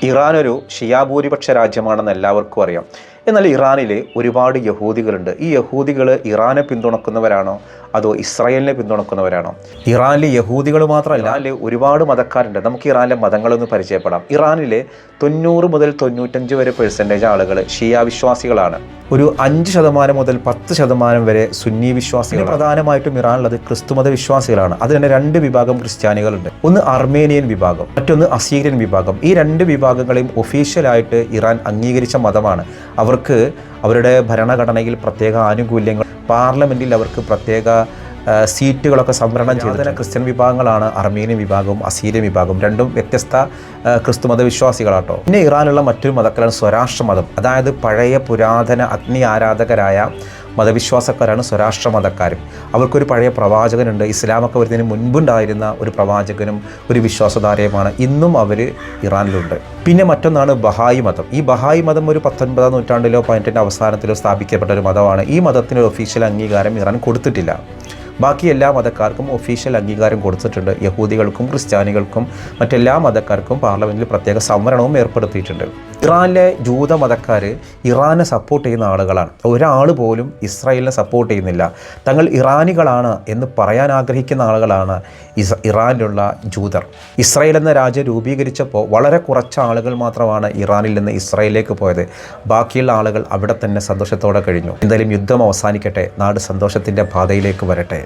Iran ഒരു ഷിയാ ഭൂരിപക്ഷ രാജ്യമാണെന്ന് എല്ലാവർക്കും അറിയാം. എന്നാൽ ഇറാനിൽ ഒരുപാട് യഹൂദികളുണ്ട്. ഈ യഹൂദികൾ ഇറാനെ പിന്തുണക്കുന്നവരാണോ അതോ ഇസ്രായേലിനെ പിന്തുണക്കുന്നവരാണോ? ഇറാനിലെ യഹൂദികൾ മാത്രമല്ല, ഇറാനിൽ ഒരുപാട് മതക്കാരുണ്ട്. നമുക്ക് ഇറാനിലെ മതങ്ങളൊന്ന് പരിചയപ്പെടാം. ഇറാനിലെ 90 മുതൽ 95 വരെ % ആളുകൾ ഷിയ വിശ്വാസികളാണ്. ഒരു 5% മുതൽ 10% വരെ സുന്നി വിശ്വാസികൾ. പ്രധാനമായിട്ടും ഇറാനിലുള്ളത് ക്രിസ്തുമത വിശ്വാസികളാണ്. അതിൽ തന്നെ 2 വിഭാഗം ക്രിസ്ത്യാനികളുണ്ട്. ഒന്ന് അർമേനിയൻ വിഭാഗം, മറ്റൊന്ന് അസീരിയൻ വിഭാഗം. ഈ 2 വിഭാഗങ്ങളെയും ഒഫീഷ്യലായിട്ട് ഇറാൻ അംഗീകരിച്ച മതമാണ്. അവർക്ക് അവരുടെ ഭരണഘടനയിൽ പ്രത്യേക ആനുകൂല്യങ്ങൾ, പാർലമെൻറ്റിൽ അവർക്ക് പ്രത്യേക സീറ്റുകളൊക്കെ സംവരണം ചെയ്തതിന് ക്രിസ്ത്യൻ വിഭാഗങ്ങളാണ് അർമേനിയൻ വിഭാഗവും അസീരിയൻ വിഭാഗവും. രണ്ടും വ്യത്യസ്ത ക്രിസ്തുമത വിശ്വാസികളാട്ടോ. പിന്നെ ഇറാനുള്ള മറ്റൊരു മതക്കാരാണ് സ്വരാഷ്ട്ര മതം. അതായത് പഴയ പുരാതന അഗ്നി ആരാധകരായ മതവിശ്വാസക്കാരാണ് സ്വരാഷ്ട്ര മതക്കാർ. അവർക്കൊരു പഴയ പ്രവാചകനുണ്ട്. ഇസ്ലാമൊക്കെ വരുന്നതിന് മുൻപുണ്ടായിരുന്ന ഒരു പ്രവാചകനും ഒരു വിശ്വാസധാരയുമാണ് ഇന്നും അവർ ഇറാനിലുണ്ട്. പിന്നെ മറ്റൊന്നാണ് ബഹായി മതം. ഈ ബഹായി മതം ഒരു 19-ാം നൂറ്റാണ്ടിലോ 18ൻ്റെ അവസാനത്തിലോ സ്ഥാപിക്കപ്പെട്ട ഒരു മതമാണ്. ഈ മതത്തിന് ഒഫീഷ്യൽ അംഗീകാരം ഇറാൻ കൊടുത്തിട്ടില്ല. ബാക്കി എല്ലാ മതക്കാർക്കും ഒഫീഷ്യൽ അംഗീകാരം കൊടുത്തിട്ടുണ്ട്. യഹൂദികൾക്കും ക്രിസ്ത്യാനികൾക്കും മറ്റെല്ലാ മതക്കാർക്കും പാർലമെൻറ്റിൽ പ്രത്യേക സംവരണവും ഏർപ്പെടുത്തിയിട്ടുണ്ട്. ഇറാനിലെ ജൂത മതക്കാർ ഇറാനെ സപ്പോർട്ട് ചെയ്യുന്ന ആളുകളാണ്. ഒരാൾ പോലും ഇസ്രായേലിനെ സപ്പോർട്ട് ചെയ്യുന്നില്ല. തങ്ങൾ ഇറാനികളാണ് എന്ന് പറയാൻ ആഗ്രഹിക്കുന്ന ആളുകളാണ് ഇറാനിലുള്ള ജൂതർ. ഇസ്രായേൽ എന്ന രാജ്യം രൂപീകരിച്ചപ്പോൾ വളരെ കുറച്ച് ആളുകൾ മാത്രമാണ് ഇറാനിൽ നിന്ന് ഇസ്രായേലിലേക്ക് പോയത്. ബാക്കിയുള്ള ആളുകൾ അവിടെ തന്നെ സന്തോഷത്തോടെ കഴിഞ്ഞു. എന്തായാലും യുദ്ധം അവസാനിക്കട്ടെ, നാട് സന്തോഷത്തിൻ്റെ പാതയിലേക്ക് വരട്ടെ.